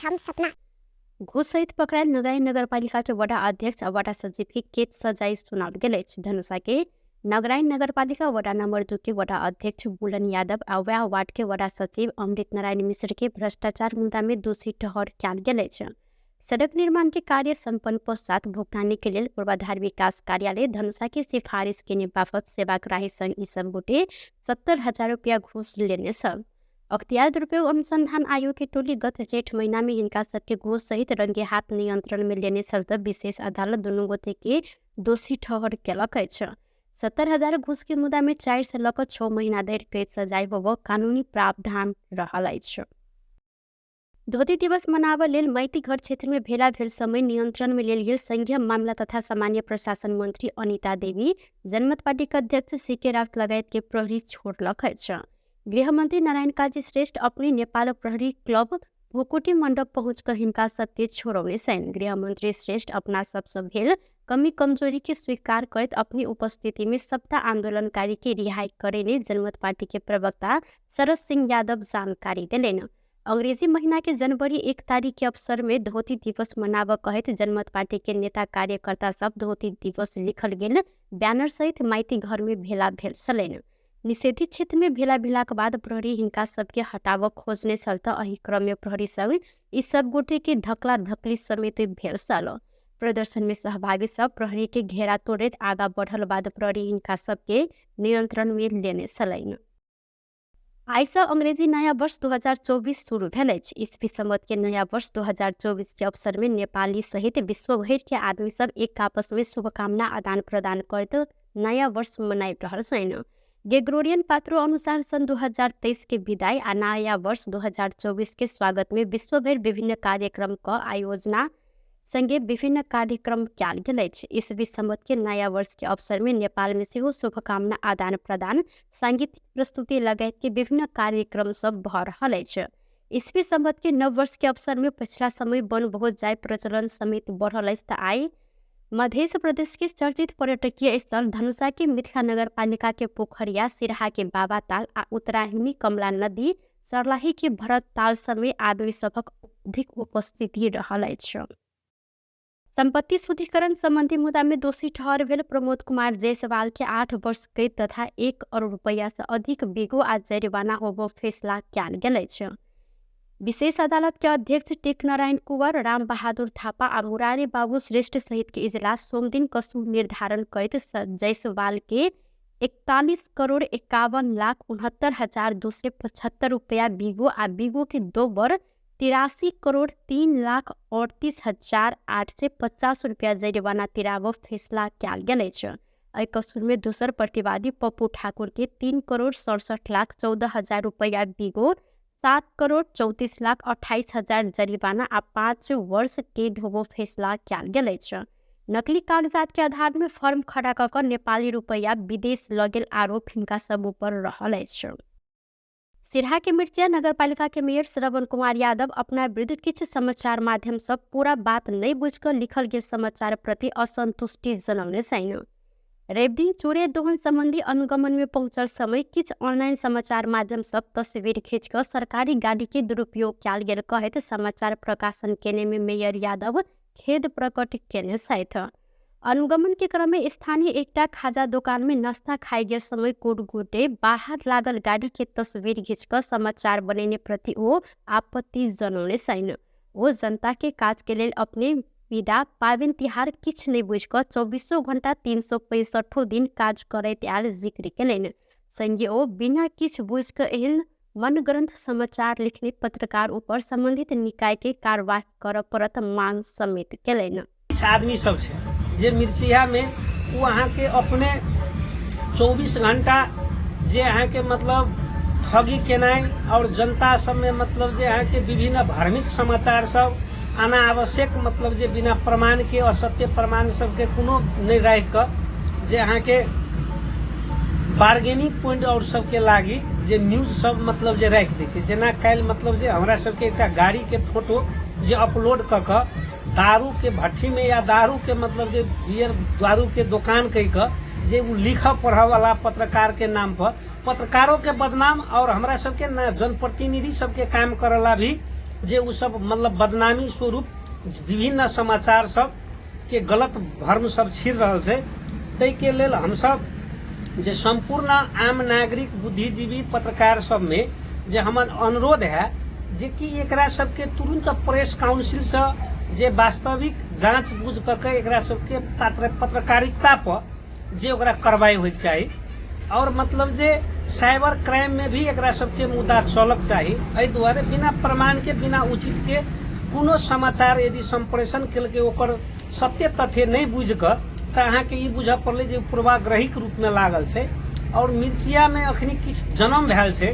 हम सपना। घूस सहित पकड़ायल नगराई नगरपालिका के वडा अध्यक्ष आ वडा सचिव के कैद सजाय सुनाओल गेल अछि। धनुषा के नगराई नगरपालिका वडा नंबर 2 के वडा अध्यक्ष बुलन यादव आ वह वार्ड के वडा सचिव अमृत नारायण मिश्र के भ्रष्टाचार मुद्दा में दोषी ठहर कयल गेल अछि। सड़क निर्माण के कार्य संपन्न पश्चात भुगतानी के लिए पूर्वाधार विकास कार्यालय धनुषा के सिफारिश के बाबत सेवाग्राही संघ ई सब गोटे 70,000 रुपया घूस लेने सब। अख्तियार दुरुपयोग अनुसंधान आयोग की टोली गत जेठ महीना में हिनका सबके घूस सहित रंगे हाथ नियंत्रण में लेने चलते विशेष अदालत दुनू गोटे के दोषी ठहर केलक अछि। 70,000 घूस के मुद्दा में 4 से लक 6 महीना धरि कैद सजाय होबो कानूनी प्रावधान रहल अछि। धोती दिवस मनाबय लेल मैती घर क्षेत्र में भेला भेल समय नियंत्रण में लेल गेल संघीय मामला तथा सामान्य प्रशासन मंत्री अनिता देवी, जनमत पार्टी के अध्यक्ष सीके राउत लगायत के प्रहरी छोड़लक अछि। गृह मंत्री नारायण काजी श्रेष्ठ अपने नेपाल प्रहरी क्लब भुकुटी मंडप पहुँच कर हिनका सबके छोड़ौने छनि। गृह मंत्री श्रेष्ठ अपना सबसे भेल कमी कमजोरी के स्वीकार करत अपनी उपस्थिति में सबटा आंदोलनकारी के रिहाई करेने जनमत पार्टी के प्रवक्ता शरद सिंह यादव जानकारी दिलेन। अंग्रेजी महीना के जनवरी 1 तारीख के अवसर में धोती दिवस मनाब कहत जनमत पार्टी के नेता कार्यकर्ता सब धोती दिवस लिखल गेल बैनर सहित माइती घर में भेला भेल छलैन। निषेधित क्षेत्र में भेला भेलाक बाद प्रहरी हिनका सबके हटाव खोजने चलते एही क्रम में प्रहरी संग ई सब गोटे के धकला धकली समेत भेल छल। प्रदर्शन में सहभागी सब प्रहरी के घेरा तोड़ैत आगा बढ़ल बाद प्रहरी हिनका सबके नियंत्रण में लेने छलैन। आई से अंग्रेजी नया वर्ष 2024 शुरू भेल अछि। ईस्वी संवत के नया वर्ष 2024 के अवसर में नेपाली सहित विश्व भर के आदमी सब एक आपस में शुभकामना आदान प्रदान करते नया वर्ष मनाइ रहल छन्। ग्रेगोरियन पात्रो अनुसार सन 2023 के विदाई आ नया वर्ष 2024 के स्वागत में विश्वभर विभिन्न कार्यक्रम का आयोजना संगे विभिन्न कार्यक्रम कयल गेल अछि। ईस्वी संवत के नया वर्ष के अवसर में नेपाल में सेहो शुभकामना आदान प्रदान, सांगीतिक प्रस्तुति लगायत के विभिन्न कार्यक्रम सब भ रहल अछि। ईस्वी संवत के नव वर्ष के अवसर में पिछला समय वन भोज जाय प्रचलन समेत बढ़ल अछि। त आई मध्य प्रदेश के चर्चित पर्यटकीय स्थल धनुषा के मिथिला नगर पालिका के पोखरिया, सिरहा के बाबा ताल आ उत्तराहिनी कमला नदी, सर्लाही के भरत ताल समेत आदमी सबक अधिक उपस्थिति रहल अछि। संपत्ति शुद्धिकरण संबंधी मुद्दा में दोषी ठहर भेल प्रमोद कुमार जायसवाल के 8 वर्ष कैद तथा 1 करोड़ रुपया से अधिक बिगो आ जरिमाना होबो फैसला कयल गेल अछि। विशेष अदालत के अध्यक्ष टेक नारायण कुंवर, राम बहादुर थापा आ मुरारी बाबू श्रेष्ठ सहित के इजलास सोम दिन कसु निर्धारण करते जायसवाल के 41 करोड़ 51,69,275 रुपया बिगो आ बिगो के 2 बर 83 करोड़ 3,38,850 रुपया जरिमाना तिराबो फैसला कयल गेल अछि। एहि कसूर में दोसर प्रतिवादी पप्पू ठाकुर के 3 करोड़ 67,14,000 रुपया बिगो, 7 करोड़ 34,28,000 जरिमाना आ 5 वर्ष कैद होबो फैसला कयल गेल अछि। नकली कागजात के आधार में फर्म खड़ा कऽ नेपाली रुपया विदेश लऽ गेल आरोप हिनका सब ऊपर रहल अछि। सिरहा के मिर्चिया नगरपालिका के मेयर श्रवण कुमार यादव अपना विरुद्ध किछु समाचार माध्यम सब पूरा बात नहीं बुझकर लिखल गेल समाचार प्रति असंतुष्टि जनौने छनि। रवि दिन चोरे दोहन संबंधी अनुगमन में पहुंचल समय किछु ऑनलाइन समाचार माध्यम सब तस्वीर खींचकर सरकारी गाड़ी के दुरुपयोग कयल गेल कहैत समाचार प्रकाशन केने में मेयर यादव खेद प्रकट केने छथि। अनुगमन के क्रम में स्थानीय एकटा खाजा दुकान में नाश्ता खाए गेल समय गोटे बाहर लागल गाड़ी के तस्वीर खींचकर समाचार बनेने प्रति वो आपत्ति जनौने छनि। वो जनता के काज के लेल अपने विदा पाबनि तिहार किछु नहीं बुझकर 24 घंटा 365 दिन काज करैत आयल जिक्र केलनि। संगे ओ बिना किछु बुझकर एहन मनगढ़ंत समाचार लिखने पत्रकार ऊपर संबंधित निकाय के कार्रवाई करऽ पड़त मांग समेत केलनि। आदमी सब छै जे मिर्चिया में वो अहाँ के अपने 24 घंटा जे अहाँ के मतलब ठगी केनाई और जनता सब में मतलब जे अहाँ के विभिन्न धार्मिक समाचार सब अनावश्यक मतलब जे बिना प्रमाण के असत्य प्रमाण सब के कोनो नहीं राख के जे अहाँ के बार्गेनिंग पॉइंट और सब के लागी जे न्यूज सब मतलब जे राख दै छै। जेना काल मतलब जे हमरा सब के एकटा गाड़ी के फोटो जे अपलोड क के दारू के भट्टी में या दारू के मतलब जे बियर दारू के दुकान कह के जे लिख पढ़ वाला पत्रकार के नाम पर पत्रकारों के बदनाम और हमरा सब के जनप्रतिनिधि सब के काम करला भी जे उ सब मतलब बदनामी स्वरूप विभिन्न समाचार सब के गलत भर्म सब छिड़ रहल छै। तै के लेल हम सब जे संपूर्ण आम नागरिक बुद्धिजीवी पत्रकार सब में जे हमर अनुरोध है जे कि एकरा सबके तुरंत प्रेस काउंसिल से जे वास्तविक जांच बूझ करके एकरा सबके पत्रकारिता पर जे ओकरा कार्रवाई होइक चाही और मतलब जे साइबर क्राइम में भी एकरा सबके मुद्दा चलक चाही। एहि दुआरे बिना प्रमाण के बिना उचित के कोनो समाचार यदि संप्रेषण केलकै ओकर सत्य तथ्य नहीं बुझ कर तो अहाँके ई बुझ पड़लै जे पूर्वाग्रहिक रूप में लागल छै। और मिर्चिया में अखनी किछ जन्म भेल छै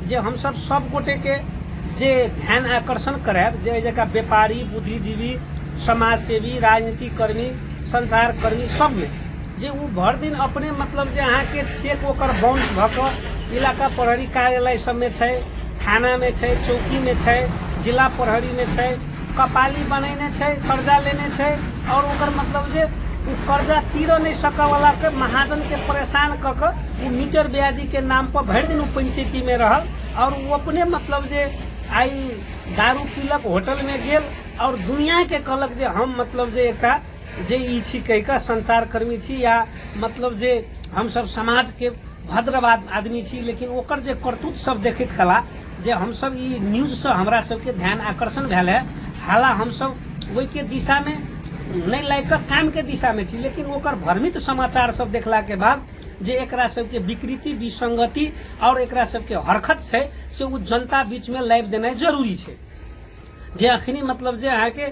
जे हम सब गोटे के जे ध्यान आकर्षण करायब जे जगह व्यापारी बुद्धिजीवी समाजसेवी राजनीतिक कर्मी संचार कर्मी सब में जे वो भर दिन अपने मतलब जे अहाँ के चेक ओकर बाउंस भ क इलाका प्रहरी कार्यालय सब में छै, थाना में छै, चौकी में छै, जिला प्रहरी में छै, कपाली बनेने छै, कर्जा लेने छै और ओकर मतलब जे उ कर्जा तीर नहीं सक वाला के महाजन के परेशान क के उ मीटर ब्याजी के नाम पर भर दिन पंचायती में रहल और वो अपने मतलब जे आई दारू पीलक होटल में गेल और दुनिया के कहलक जे हम मतलब जे एकटा जे ई छी कह के संचार कर्मी छी या मतलब जे हम सब समाज के भद्रवाद आदमी छी। लेकिन ओकर जे करतूत सब देखैत कला जे हम सब ई न्यूज से हमरा सबके ध्यान आकर्षण भेल है। हाला हम सब वही के दिशा में नहीं लाग काम के दिशा में छी लेकिन ओकर भ्रमित समाचार सब देखला के बाद जे एकरा सबके विकृति विसंगति और एकरा सबके हरकत छै से उ जनता बीच में लाइव देना जरूरी छै। जे अखनी मतलब जे अहाँ के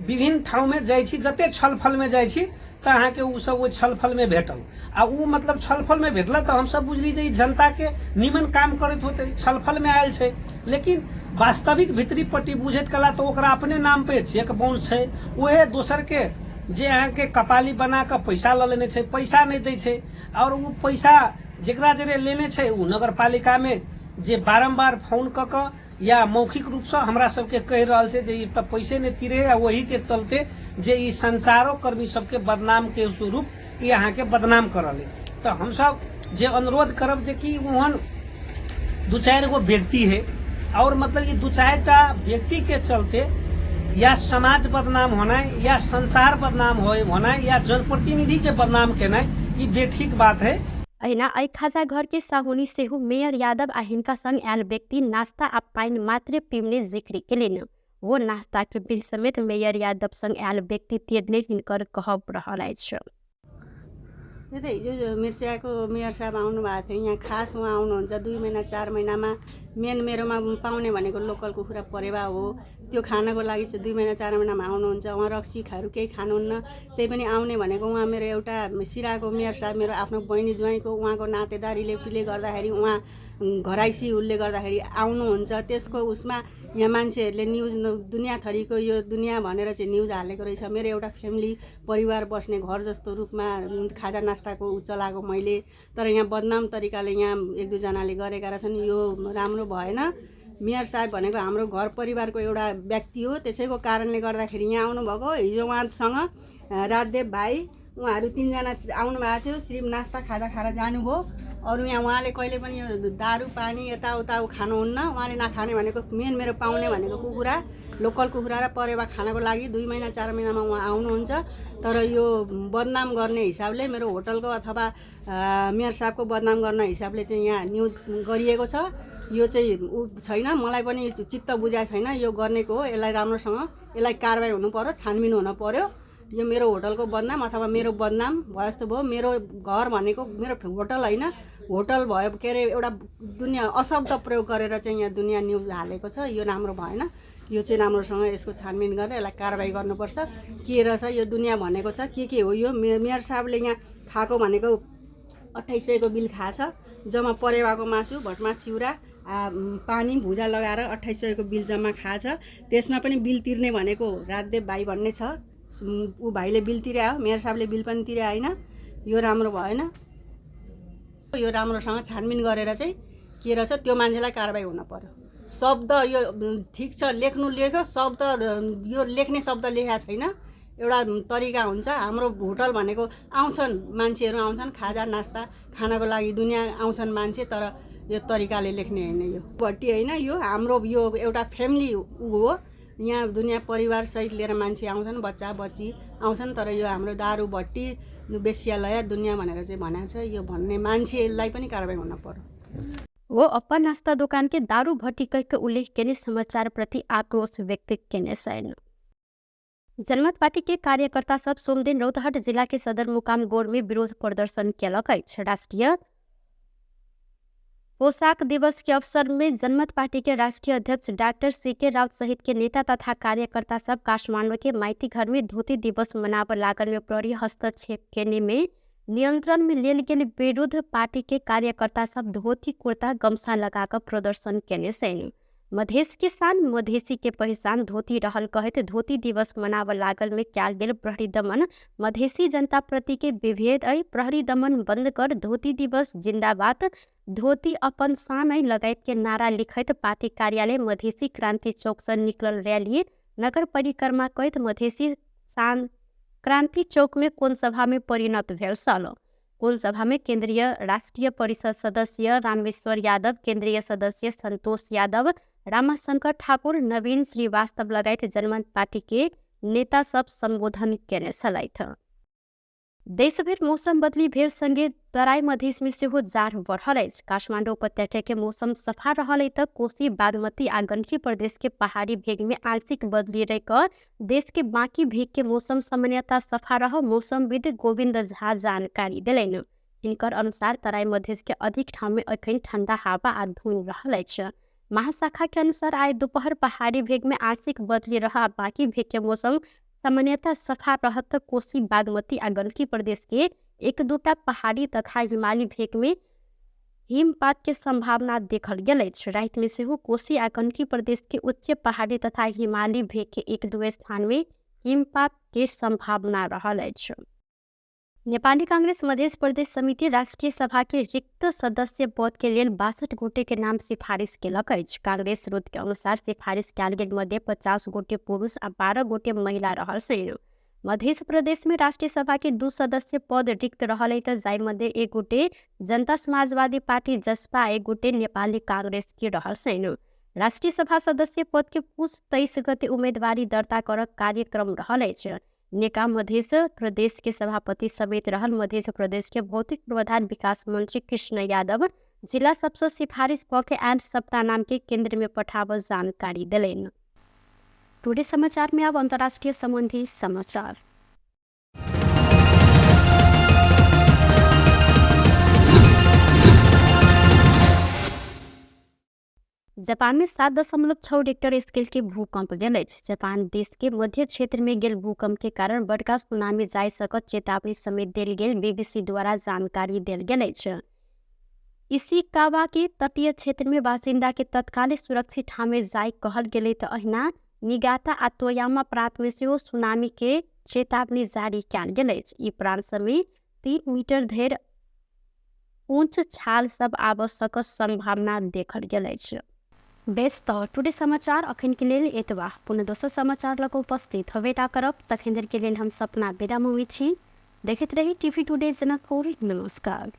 विभिन्न ठाव में जाय छी जते छलफल में जाय छी तो अहाँ के उ सब वो छलफल में भेटल आ उ मतलब छलफल में भेटल तो हम सब बुझली जे जनता के निमन काम करत होते छलफल में आयल छै। लेकिन वास्तविक भीतरी पट्टी बुझैत कला तो ओकरा अपने नाम पे चेक बाउंस छै, ओहे दोसर के जे अहाँ के कपाली बना के पैसा ल लेने छै, पैसा नहीं दै छै और उ पैसा जेकरा जरे लेने छै उ नगर पालिका में जे बारंबार फोन क के या मौखिक रूप से हमरा सबके कह रहल छै जे ई त पैसे नहीं तीरे आ वही के चलते जे ई संचारो कर्मी सबके बदनाम के स्वरूप ई अहाँ के बदनाम करल। तो हम सब जे अनुरोध करब जे कि ओहन दू चार गो व्यक्ति है और मतलब ये दू चार टा व्यक्ति के चलते या समाज बदनाम होना या संसार बदनाम होना या जनप्रतिनिधि के बदनाम केना ये बेठीक बात है। अहिना आई खाजा घर के साहुनी सेहू मेयर यादव आ हिनका संग आयल व्यक्ति नाश्ता आ पानी मात्र पीवने जिक्र केलनि। वो नाश्ता के बिल समेत मेयर यादव संग आयल व्यक्ति तिर्ने हिनकर कहब रहल अछि। हिजो मिर्सियाको मेयर साहब आउनु भएको थियो। यहाँ खास उहाँ आउनुहुन्छ 2 महिना 4 महिनामा मेन मेरोमा पाउने भनेको लोकल कुखुरा परेवा हो। त्यो खानको लागि चाहिँ 2 महिना 4 महिनामा आउनुहुन्छ। उहाँ रक्सी खाहरू केही खानुहुन्न। त्यही पनि आउने भनेको उहाँ मेरो एउटा सिराको मेयर साहब मेरो आफ्नो बहिनी ज्वाइँको उहाँको नातेदार रिलेटिभले गर्दाखेरि उहाँ घराइसी उसले गर्दाखेरि आउनुहुन्छ। त्यसको उसमा यहाँ मान्छेहरूले न्युज दुनियाँ थरीको यो दुनियाँ भनेर चाहिँ न्युज हालेको रहेछ। मेरो एउटा फ्यामिली परिवार बस्ने घर जस्तो रूपमा खाजा नास्ताको उ चलाएको मैले, तर यहाँ बदनाम तरिकाले यहाँ 1-2 जनाले गरेका रहेछन्। यो राम्रो भएन। मेयर साहब भनेको हाम्रो घर परिवारको एउटा व्यक्ति हो। त्यसैको कारणले गर्दाखेरि यहाँ आउनुभएको। हिजो उहाँसँग राजदेव भाइ उहाँहरू 3 जना आउनु भएको थियो। सिर्फ नास्ता खाजा खाएर जानुभयो। अरू यहाँ उहाँले कहिले पनि यो दारू पानी यताउता खानुहुन्न। उहाँले नखाने भनेको मेन मेरो पाउने भनेको कुखुरा लोकल कुखुरा र परेवा खानको लागि 2 महिना 4 महिनामा उहाँ आउनुहुन्छ। तर यो बदनाम गर्ने हिसाबले मेरो होटलको अथवा मेयर साहबको बदनाम गर्ने हिसाबले चाहिँ यहाँ न्युज गरिएको छ। यो चाहिँ उ छैन, मलाई पनि चित्त बुझाएको छैन। यो गर्नेको हो, यसलाई राम्रोसँग यसलाई कारबाही हुनु पर्यो, छानबिन हुनु पर्यो। यो मेरो होटलको बदनाम अथवा मेरो बदनाम भयो जस्तो भयो। मेरो घर भनेको मेरो होटल होइन, होटल भयो के अरे एउटा दुनियाँ अशब्द प्रयोग गरेर चाहिँ यहाँ दुनियाँ न्युज हालेको छ। यो राम्रो भएन। यो चाहिँ राम्रोसँग यसको छानबिन गरेर यसलाई कारबाही गर्नुपर्छ। के रहेछ यो दुनियाँ भनेको छ के हो यो। मेयर साहबले यहाँ खाएको भनेको 2800 को बिल खाएछ। जम्मा परेवाको मासु भटमास चिउरा पानी भुजा लगाएर 2800 को बिल जम्मा खाएछ। त्यसमा पनि बिल तिर्ने भनेको राजदेव भाइ भन्ने छ। ऊ भाइले बिल तिर्यायो, मेयर साहबले बिल पनि तिर्या होइन। यो राम्रो भएन। यो राम्रोसँग छानबिन गरेर चाहिँ के रहेछ त्यो मान्छेलाई कारबाही हुन पर्यो। शब्द यो ठिक छ लेख्नु लेख्यो, शब्द यो लेख्ने शब्द लेखेको छैन। एउटा तरिका हुन्छ। हाम्रो होटल भनेको आउँछन् मान्छेहरू आउँछन् खाजा नास्ता खानको लागि दुनियाँ आउँछन् मान्छे, तर यो तरिकाले लेख्ने होइन। यो भट्टी होइन, यो हाम्रो यो एउटा फ्यामिली हो। यहाँ दुनियाँ परिवारसहित लिएर मान्छे आउँछन्, बच्चा बच्ची आउँछन्, तर यो हाम्रो दारू भट्टी वेश्यालय दुनियाँ भनेर चाहिँ भनेको छ। यो भन्ने मान्छेलाई पनि कारबाही हुन पर्यो। वो अपन नाश्ता दुकान के दारू भट्टी के उल्लेख के समाचार प्रति आक्रोश व्यक्त केने छैन। जनमत पार्टी के कार्यकर्ता सब सोमदिन रौतहट जिला के सदर मुकाम गोर में विरोध प्रदर्शन केलक। राष्ट्रीय पोशाक दिवस के अवसर में जनमत पार्टी के राष्ट्रीय अध्यक्ष डॉक्टर सीके राउत सहित के नेता तथा कार्यकर्ता सब काठमांडू के माइती घर में धोती दिवस मनाव लागल में प्रहरी हस्तक्षेप केने में नियंत्रण में लेल गेल विरुद्ध पार्टी के कार्यकर्ता सब धोती कुर्ता गमछा लगाकर प्रदर्शन केने छैन। मधेश के शान मधेसी के पहचान धोती रहल कहते धोती दिवस मनाव लागल में क्या गेल प्रहरी दमन मधेसी जनता प्रति के विभेद प्रहरी दमन बंद कर धोती दिवस जिंदाबाद धोती अपन शान लगायत के नारा लिखित पार्टी कार्यालय मधेसी क्रांति चौक से निकलल रैली नगर परिक्रमा करत मधेसी शान क्रांति चौक में कोन सभा में परिणत भेल सल। कोन सभा में केंद्रीय राष्ट्रीय परिषद सदस्य रामेश्वर यादव, केंद्रीय सदस्य संतोष यादव, रामाशंकर ठाकुर, नवीन श्रीवास्तव लगायत जनमत पार्टी के नेता सब संबोधन केने छलैथ। देशभर मौसम बदली भेल संगे तराई मधेश में सेहो जाड़ बढ़ल अछि। काठमांडू उपत्यका के मौसम सफा रहल त कोसी बागमती आ गंडकी प्रदेश के पहाड़ी भेग में आंशिक बदली रह कर देश के बाकी भेग के मौसम सामान्यतः सफा रह मौसमविद गोविंद झा जानकारी दिलैन। इनकर अनुसार तराई मधेश के अधिक ठाम में अखन ठंडा हवा आ धुंध रहल अछि। महाशाखा के अनुसार आज दोपहर पहाड़ी भेग में आंशिक बदली रहा बाकी भेग के मौसम सामान्यतः सफा रहत। कोसी बागमती आ गंडकी प्रदेश के एक दूटा पहाड़ी तथा हिमालयी भेग में हिमपात के संभावना देखल गेल अछि। राति में सेहो कोसी आ गंडकी प्रदेश के उच्च पहाड़ी तथा हिमालयी भेग के एक दो स्थान में हिमपात के संभावना रहल अछि। नेपाली कांग्रेस मध्य प्रदेश समिति राष्ट्रीय सभा के रिक्त सदस्य पद के लिए 62 गोटे के नाम सिफारिश केलक अछि। कांग्रेस सूत्र के अनुसार सिफारिश कयल गेल मध्य 50 गोटे पुरुष आ 12 गोटे महिला रहल छन्। मध्य प्रदेश में राष्ट्रीय सभा के 2 सदस्य पद रिक्त रहल त जाय मध्य 1 गोटे जनता समाजवादी पार्टी जसपा 1 गोटे नेपाली कांग्रेस के रहल छन्। राष्ट्रीय सभा सदस्य पद के पुस 23 गते उम्मीदवारी दर्ता कर कार्यक्रम रहल अछि। नेका मध्य प्रदेश के सभापति समेत रहल मध्य प्रदेश के भौतिक पूर्वाधार विकास मंत्री कृष्ण यादव जिला सबसे सिफारिश के आठ सप्ताह नाम के केंद्र में पठाव जानकारी दिलेन। टुडे समाचार में अब अंतर्राष्ट्रीय संबंधी समाचार। जापान में 7.6 रिक्टर स्केल के भूकंप गेल अछि। जापान देश के मध्य क्षेत्र में गेल भूकंप के कारण बड़का सुनामी जाय सकत चेतावनी समेत देल गेल बीबीसी द्वारा जानकारी देल गेल अछि। इशिकावा के तटीय क्षेत्र में बासिंदा के तत्काल सुरक्षित ठाम में जाय कहल गेलै त अहिना निगाता आ तोयामा प्रांत में सेहो सुनामी के चेतावनी जारी कयल गेल अछि। ई प्रांत सब में 3 मीटर धरि ऊंच छाल सब आवश्यक संभावना देखल गेल अछि। बेस्ट टुडे समाचार अखन के लेल एतबा। पुनः दोसर समाचार लग उपस्थित होबेटा करब। तखन देर के लेल हम सपना विदा मुवी छी। देखैत रही टीवी टुडे जनकपुर। नमस्कार।